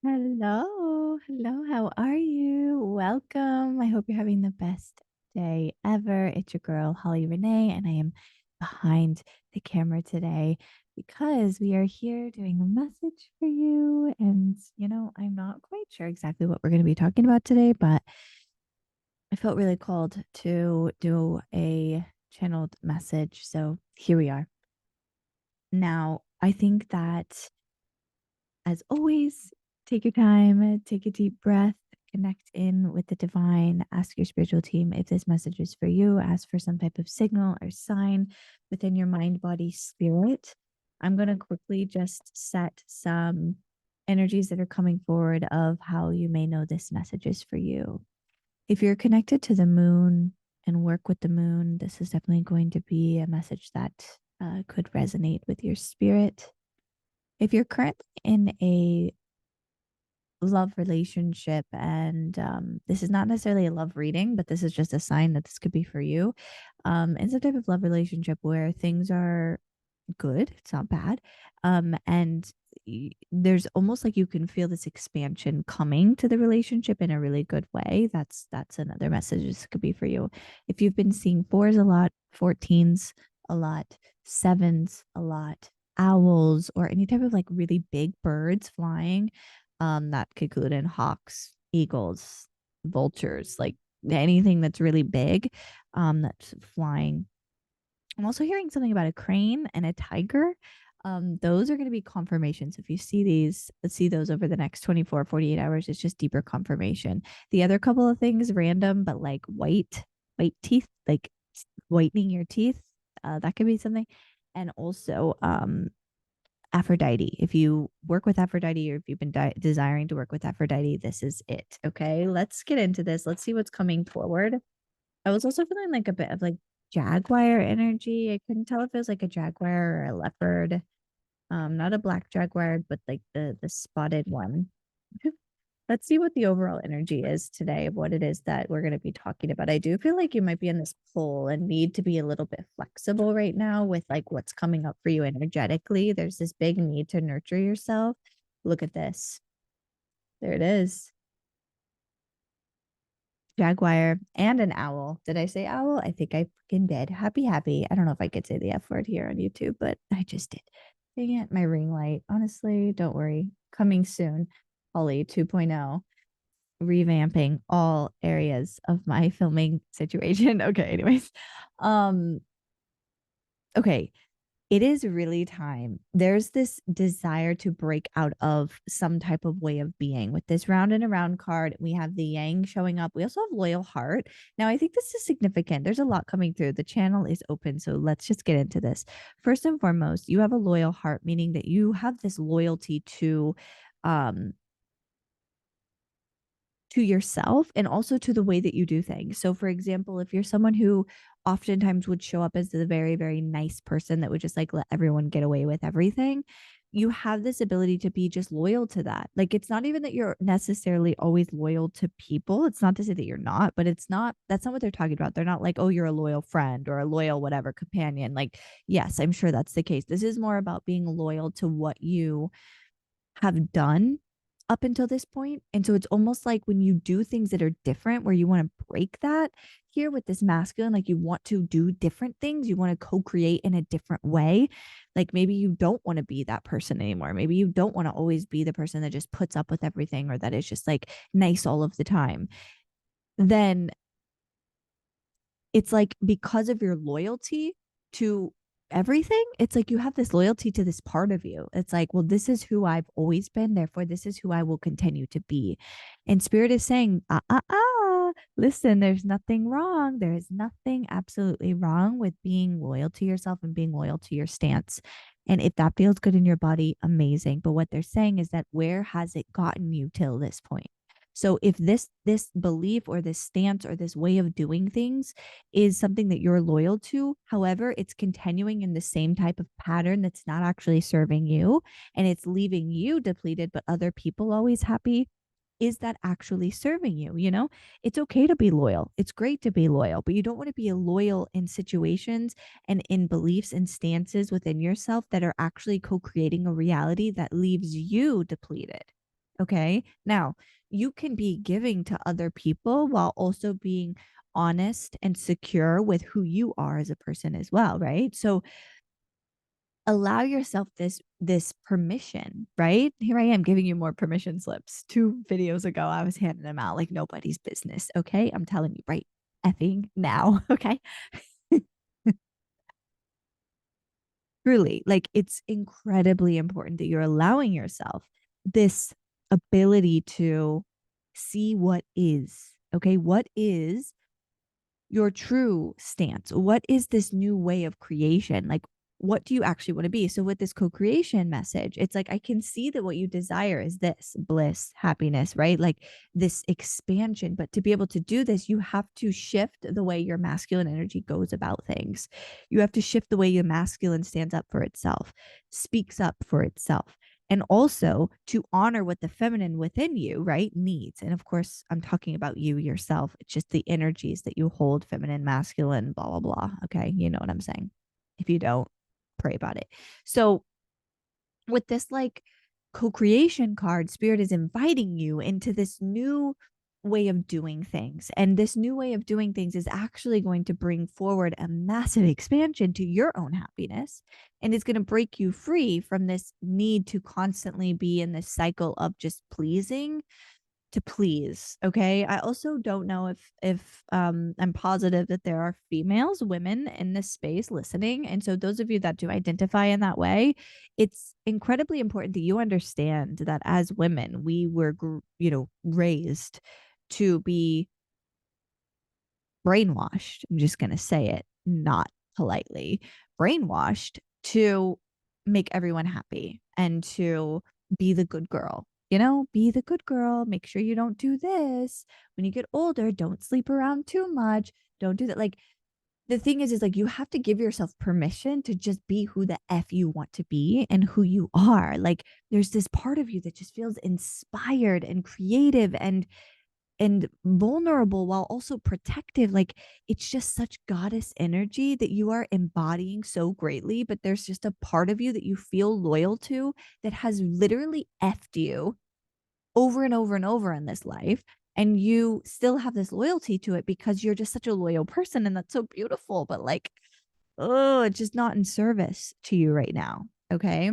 Hello. Hello. How are you? Welcome. I hope you're having the best day ever. It's your girl, Holly Renee, and I am behind the camera today because we are here doing a message for you. And, I'm not quite sure exactly what we're going to be talking about today, but I felt really called to do a channeled message. So here we are. Now, I think that as always, take your time, take a deep breath, connect in with the divine, ask your spiritual team if this message is for you, ask for some type of signal or sign within your mind, body, spirit. I'm going to quickly just set some energies that are coming forward of how you may know this message is for you. If you're connected to the moon and work with the moon, this is definitely going to be a message that could resonate with your spirit. If you're currently in a love relationship, and this is not necessarily a love reading, but this is just a sign that this could be for you, in some type of love relationship where things are good, it's not bad, and there's almost like you can feel this expansion coming to the relationship in a really good way. That's another message this could be for you. If you've been seeing fours a lot, 14s a lot, sevens a lot, owls, or any type of like really big birds flying, that could include in hawks, eagles, vultures, like anything that's really big, that's flying. I'm also hearing something about a crane and a tiger. Those are going to be confirmations. If you see these, let's see those over the next 24, 48 hours. It's just deeper confirmation. The other couple of things, random, but like white teeth, like whitening your teeth, that could be something. And also, Aphrodite. If you work with Aphrodite, or if you've been desiring to work with Aphrodite, this is it. Okay, let's get into this. Let's see what's coming forward. I was also feeling like a bit of like jaguar energy. I couldn't tell if it was like a jaguar or a leopard. Not a black jaguar, but like the spotted one. Let's see what the overall energy is today of what it is that we're going to be talking about. I do feel like you might be in this pull and need to be a little bit flexible right now with like what's coming up for you energetically. There's this big need to nurture yourself. Look at this. There it is. Jaguar and an owl. Did I say owl? I think I freaking did. Happy, happy. I don't know if I could say the F word here on YouTube, but I just did. Dang it, my ring light. Honestly, don't worry. Coming soon. Holly 2.0, revamping all areas of my filming situation. Okay, anyways. Um, okay, it is really time. There's this desire to break out of some type of way of being. With this round and around card, we have the yang showing up. We also have loyal heart. Now, I think this is significant. There's a lot coming through. The channel is open. So let's just get into this. First and foremost, you have a loyal heart, meaning that you have this loyalty um, to yourself and also to the way that you do things. So, for example, if you're someone who oftentimes would show up as the very, very nice person that would just like let everyone get away with everything, you have this ability to be just loyal to that. Like, it's not even that you're necessarily always loyal to people. It's not to say that you're not, but that's not what they're talking about. They're not like, oh, you're a loyal friend or a loyal whatever companion. Like, yes, I'm sure that's the case. This is more about being loyal to what you have done up until this point. And so it's almost like when you do things that are different, where you want to break that here with this masculine, like you want to do different things, you want to co create in a different way. Like maybe you don't want to be that person anymore. Maybe you don't want to always be the person that just puts up with everything or that is just like nice all of the time. Then it's like because of your loyalty to everything, it's like you have this loyalty to this part of you. It's like, well, this is who I've always been. Therefore, this is who I will continue to be. And spirit is saying, listen, there's nothing wrong. There is nothing absolutely wrong with being loyal to yourself and being loyal to your stance. And if that feels good in your body, amazing. But what they're saying is that where has it gotten you till this point? So if this belief or this stance or this way of doing things is something that you're loyal to, however, it's continuing in the same type of pattern that's not actually serving you and it's leaving you depleted, but other people always happy. Is that actually serving you? You know, it's okay to be loyal. It's great to be loyal, but you don't want to be loyal in situations and in beliefs and stances within yourself that are actually co creating a reality that leaves you depleted. Okay. Now, you can be giving to other people while also being honest and secure with who you are as a person as well, right? So allow yourself this permission, right? Here I am giving you more permission slips. 2 videos ago, I was handing them out like nobody's business, okay? I'm telling you right effing now, okay? Truly, like, it's incredibly important that you're allowing yourself this ability to see what is, okay? What is your true stance? What is this new way of creation? Like, what do you actually want to be? So, with this co creation message, it's like, I can see that what you desire is this bliss, happiness, right? Like this expansion. But to be able to do this, you have to shift the way your masculine energy goes about things. You have to shift the way your masculine stands up for itself, speaks up for itself, and also to honor what the feminine within you, right, needs. And of course, I'm talking about you yourself. It's just the energies that you hold, feminine, masculine, blah, blah, blah. Okay. You know what I'm saying? If you don't, pray about it. So, with this like co-creation card, spirit is inviting you into this new way of doing things. And this new way of doing things is actually going to bring forward a massive expansion to your own happiness. And it's going to break you free from this need to constantly be in this cycle of just pleasing to please. Okay. I also don't know if I'm positive that there are females, women in this space listening. And so those of you that do identify in that way, it's incredibly important that you understand that as women, we were raised to be brainwashed. I'm just going to say it not politely, brainwashed to make everyone happy and to be the good girl. Be the good girl. Make sure you don't do this. When you get older, don't sleep around too much. Don't do that. Like, the thing is like you have to give yourself permission to just be who the F you want to be and who you are. Like, there's this part of you that just feels inspired and creative and vulnerable while also protective. Like, it's just such goddess energy that you are embodying so greatly. But there's just a part of you that you feel loyal to that has literally effed you over and over and over in this life. And you still have this loyalty to it because you're just such a loyal person. And that's so beautiful. But like, oh, it's just not in service to you right now. Okay.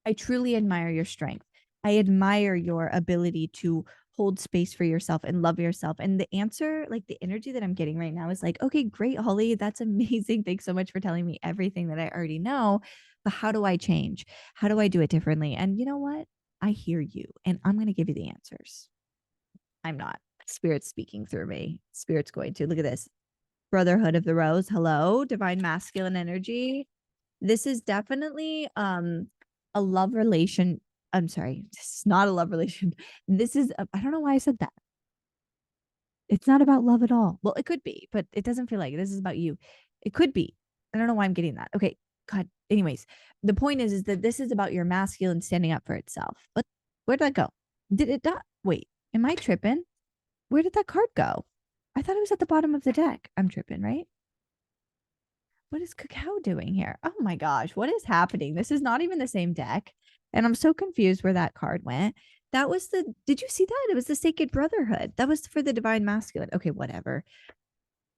I truly admire your strength. I admire your ability to hold space for yourself and love yourself. And the answer, like the energy that I'm getting right now is like, okay, great, Holly. That's amazing. Thanks so much for telling me everything that I already know. But how do I change? How do I do it differently? And you know what? I hear you and I'm going to give you the answers. I'm not. Spirit's speaking through me. Spirit's going to look at this. Brotherhood of the Rose. Hello, divine masculine energy. This is definitely a love relation. I'm sorry, this is not a love relation. This is I don't know why I said that. It's not about love at all. Well, it could be, but it doesn't feel like it. This is about you. It could be. I don't know why I'm getting that. Okay. God. Anyways, the point is that this is about your masculine standing up for itself. But where did that go? Did it not? Wait, am I tripping? Where did that card go? I thought it was at the bottom of the deck. I'm tripping, right? What is Cacao doing here? Oh my gosh, what is happening? This is not even the same deck. And I'm so confused where that card went. That was did you see that? It was the Sacred Brotherhood. That was for the Divine Masculine. Okay, whatever.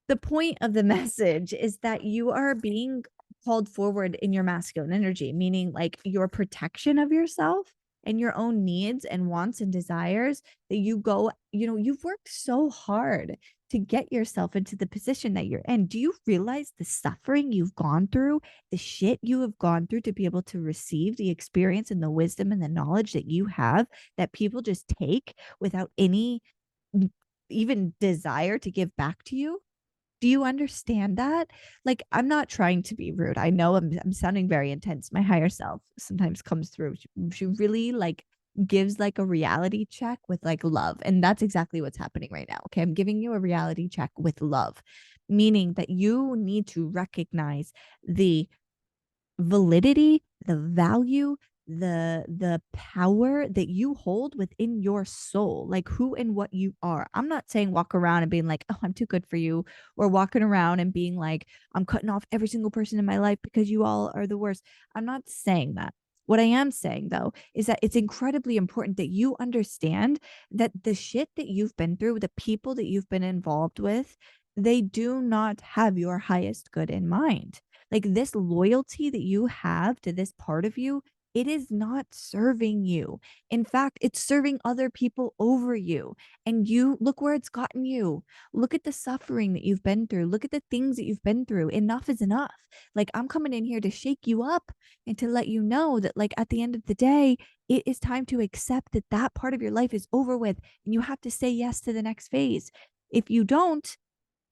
The point of the message is that you are being called forward in your masculine energy, meaning like your protection of yourself and your own needs and wants and desires that you've worked so hard to get yourself into the position that you're in. Do you realize the suffering you've gone through, the shit you have gone through to be able to receive the experience and the wisdom and the knowledge that you have that people just take without any even desire to give back to you? Do you understand that? Like, I'm not trying to be rude. I know I'm sounding very intense. My higher self sometimes comes through. She really like gives like a reality check with like love. And that's exactly what's happening right now. Okay. I'm giving you a reality check with love, meaning that you need to recognize the validity, the value, the power that you hold within your soul, like who and what you are. I'm not saying walk around and being like, "Oh, I'm too good for you," or walking around and being like, "I'm cutting off every single person in my life because you all are the worst." I'm not saying that. What I am saying though is that it's incredibly important that you understand that the shit that you've been through, the people that you've been involved with, they do not have your highest good in mind. Like this loyalty that you have to this part of you, it is not serving you. In fact, it's serving other people over you. And you look where it's gotten you. Look at the suffering that you've been through. Look at the things that you've been through. Enough is enough. Like I'm coming in here to shake you up and to let you know that, like, at the end of the day, it is time to accept that that part of your life is over with and you have to say yes to the next phase. If you don't,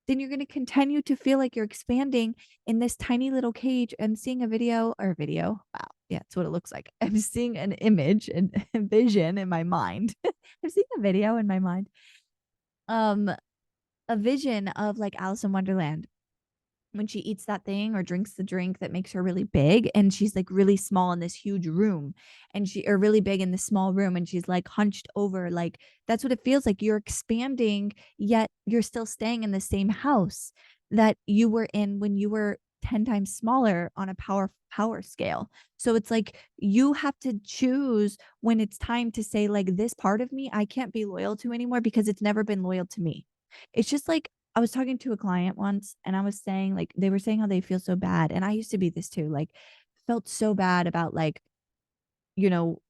then you're going to continue to feel like you're expanding in this tiny little cage. I'm seeing a video or a video. Wow. Yeah, it's what it looks like. I'm seeing an image and a vision in my mind. I'm seeing a video in my mind. Um, a vision of like Alice in Wonderland when she eats that thing or drinks the drink that makes her really big and she's like really small in this huge room and she or really big in this small room and she's like hunched over, like that's what it feels like. You're expanding yet you're still staying in the same house that you were in when you were 10 times smaller on a power scale. So it's like you have to choose when it's time to say, like, this part of me I can't be loyal to anymore because it's never been loyal to me. It's just like I was talking to a client once and I was saying, like, they were saying how they feel so bad. And I used to be this too, like, felt so bad about, like, you know,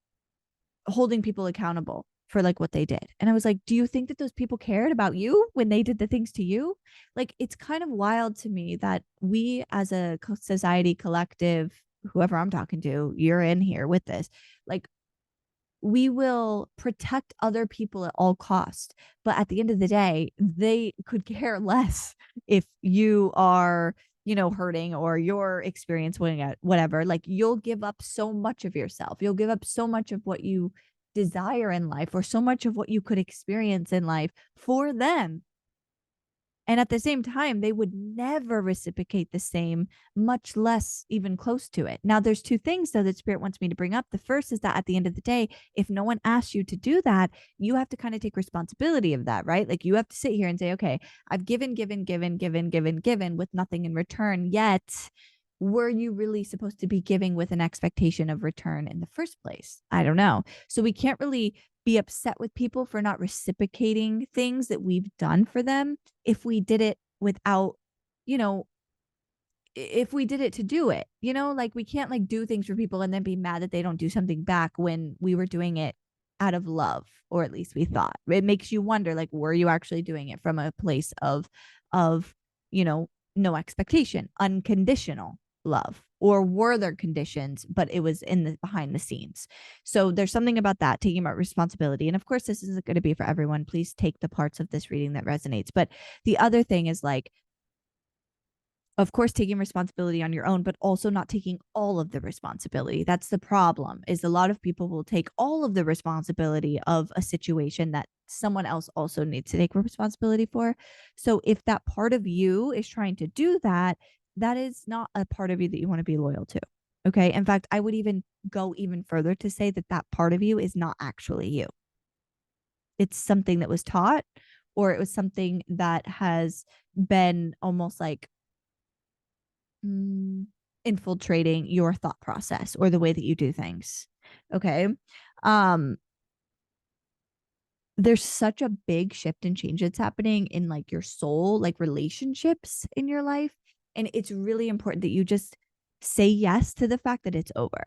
holding people accountable for like what they did. And I was like, do you think that those people cared about you when they did the things to you? Like, it's kind of wild to me that we as a society collective, whoever I'm talking to, you're in here with this, like, we will protect other people at all cost. But at the end of the day, they could care less if you are, hurting or your experience winning at whatever. Like you'll give up so much of yourself. You'll give up so much of what you desire in life or so much of what you could experience in life for them. And at the same time, they would never reciprocate the same, much less even close to it. Now, there's two things, though, that Spirit wants me to bring up. The first is that at the end of the day, if no one asks you to do that, you have to kind of take responsibility of that, right? Like you have to sit here and say, okay, I've given with nothing in return. Yet, were you really supposed to be giving with an expectation of return in the first place? I don't know. So we can't really be upset with people for not reciprocating things that we've done for them if we did it without, you know, if we did it to do it, like we can't like do things for people and then be mad that they don't do something back when we were doing it out of love, or at least we thought. It makes you wonder, like, were you actually doing it from a place of, no expectation, unconditional love, or were there conditions, but it was in the behind the scenes? So there's something about that, taking about responsibility. And of course, this isn't going to be for everyone. Please take the parts of this reading that resonates. But the other thing is like, of course, taking responsibility on your own, but also not taking all of the responsibility. That's the problem, is a lot of people will take all of the responsibility of a situation that someone else also needs to take responsibility for. So if that part of you is trying to do that, that is not a part of you that you want to be loyal to. Okay. In fact, I would even go even further to say that that part of you is not actually you. It's something that was taught, or it was something that has been almost like infiltrating your thought process or the way that you do things. Okay. Um, there's such a big shift and change that's happening in like your soul, like relationships in your life. And it's really important that you just say yes to the fact that it's over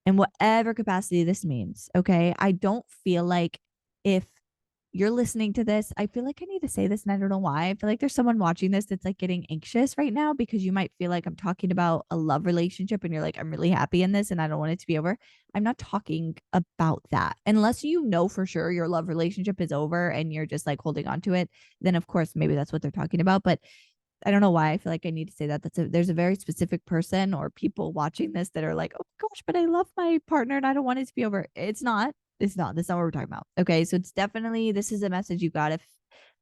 in whatever capacity this means. Okay. I don't feel like if you're listening to this, I feel like I need to say this and I don't know why. I feel like there's someone watching this that's like getting anxious right now because you might feel like I'm talking about a love relationship and you're like, I'm really happy in this and I don't want it to be over. I'm not talking about that. Unless you know for sure your love relationship is over and you're just like holding on to it, then of course maybe that's what they're talking about. But I don't know why I feel like I need to say that. There's a very specific person or people watching this that are like, oh my gosh, but I love my partner and I don't want it to be over. It's not. It's not. That's not what we're talking about. Okay. So it's definitely, this is a message you got to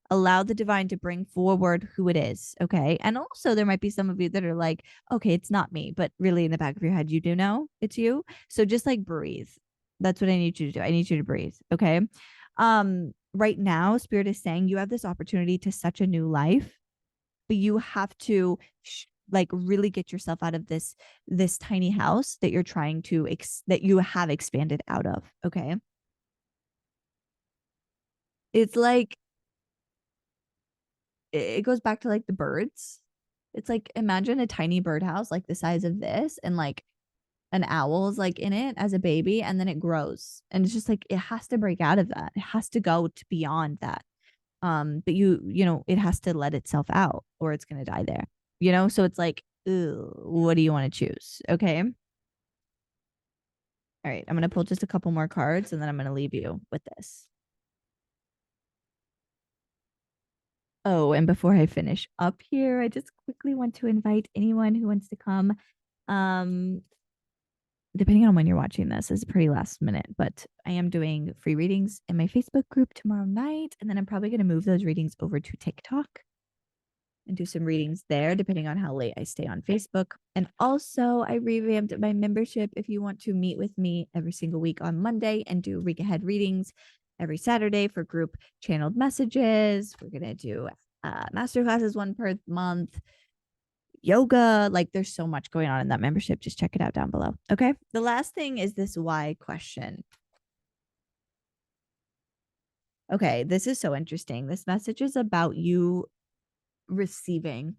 allow the divine to bring forward who it is. Okay. And also, there might be some of you that are like, okay, it's not me, but really in the back of your head, you do know it's you. So just like breathe. That's what I need you to do. I need you to breathe. Okay. Right now, Spirit is saying you have this opportunity to such a new life, but you have to like really get yourself out of this tiny house that you're trying to that you have expanded out of. Okay. It's like it goes back to like the birds. It's like imagine a tiny birdhouse like the size of this, and like an owl is like in it as a baby, and then it grows. And it's just like it has to break out of that. It has to go to beyond that. But it has to let itself out or it's gonna die there. So it's like, ew, what do you want to choose? Okay. All right. I'm gonna pull just a couple more cards and then I'm gonna leave you with this. Oh, and before I finish up here, I just quickly want to invite anyone who wants to come. Um, Depending on when you're watching this, is pretty last minute, but I am doing free readings in my Facebook group tomorrow night, and then I'm probably going to move those readings over to TikTok and do some readings there, depending on how late I stay on Facebook. And also, I revamped my membership if you want to meet with me every single week on Monday and do week ahead readings every Saturday for group channeled messages. We're going to do master classes one per month, yoga. Like there's so much going on in that membership. Just check it out down below. Okay. The last thing is this why question. Okay. This is so interesting. This message is about you receiving.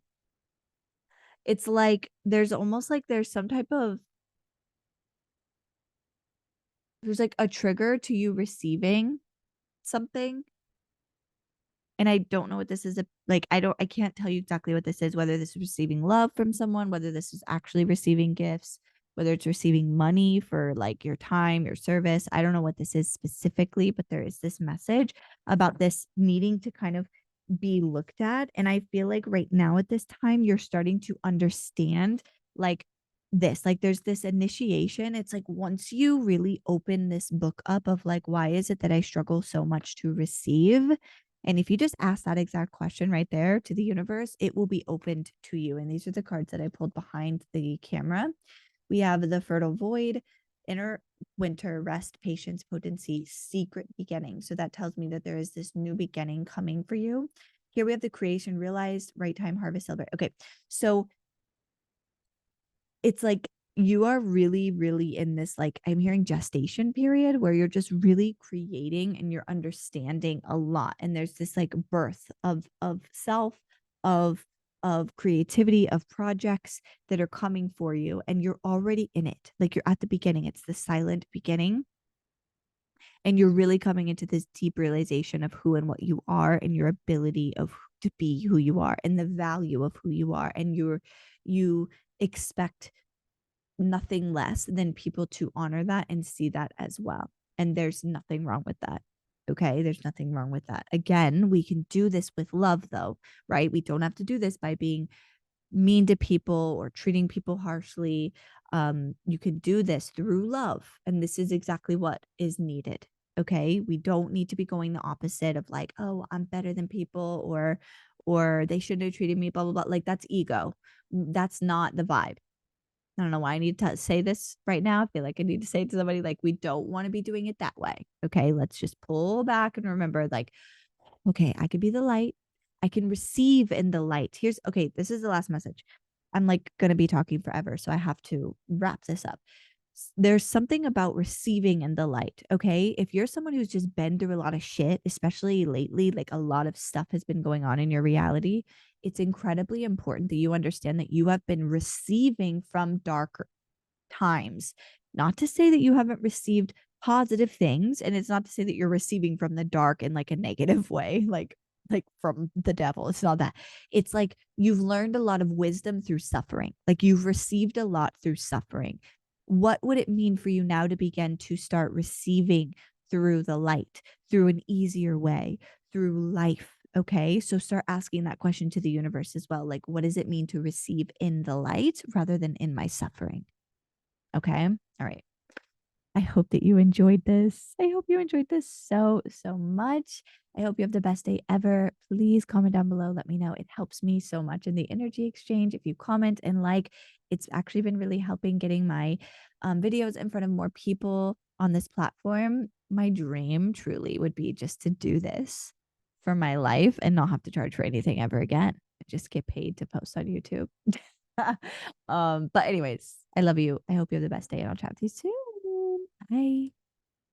It's like there's almost like there's some type of there's like a trigger to you receiving something. And I don't know what this is. Like, I can't tell you exactly what this is, whether this is receiving love from someone, whether this is actually receiving gifts, whether it's receiving money for like your time, your service. I don't know what this is specifically, but there is this message about this needing to kind of be looked at. And I feel like right now at this time, you're starting to understand like like there's this initiation. It's like once you really open this book up of like, why is it that I struggle so much to receive? And if you just ask that exact question right there to the universe, it will be opened to you. And these are the cards that I pulled behind the camera. We have the fertile void, inner winter, rest, patience, potency, secret beginning. So that tells me that there is this new beginning coming for you. Here we have the creation, realized, right time, harvest, celebrate. Okay. So it's like you are really, really in this, like, I'm hearing gestation period where you're just really creating and you're understanding a lot. And there's this like birth of self, of creativity, of projects that are coming for you. And you're already in it. Like you're at the beginning. It's the silent beginning. And you're really coming into this deep realization of who and what you are and your ability of to be who you are and the value of who you are. And you expect nothing less than people to honor that and see that as well. And there's nothing wrong with that. Okay. There's nothing wrong with that. Again, we can do this with love, though, right? We don't have to do this by being mean to people or treating people harshly. You can do this through love. And this is exactly what is needed. Okay. We don't need to be going the opposite of like, oh, I'm better than people or they shouldn't have treated me, blah, blah, blah. Like that's ego. That's not the vibe. I don't know why I need to say this right now. I feel like I need to say it to somebody like, we don't want to be doing it that way. Okay. Let's just pull back and remember, like, okay, I could be the light. I can receive in the light. Okay, this is the last message. I'm like going to be talking forever. So I have to wrap this up. There's something about receiving in the light. Okay. If you're someone who's just been through a lot of shit, especially lately, like a lot of stuff has been going on in your reality, it's incredibly important that you understand that you have been receiving from darker times. Not to say that you haven't received positive things, and it's not to say that you're receiving from the dark in like a negative way, like from the devil. It's not that. It's like you've learned a lot of wisdom through suffering. Like you've received a lot through suffering. What would it mean for you now to begin to start receiving through the light, through an easier way, through life? Okay. So start asking that question to the universe as well. Like, what does it mean to receive in the light rather than in my suffering? Okay. All right. I hope that you enjoyed this. I hope you enjoyed this so, so much. I hope you have the best day ever. Please comment down below. Let me know. It helps me so much in the energy exchange. If you comment and like, it's actually been really helping getting my videos in front of more people on this platform. My dream truly would be just to do this for my life and not have to charge for anything ever again. Just get paid to post on YouTube. But anyways, I love you. I hope you have the best day, and I'll chat to you soon. Bye.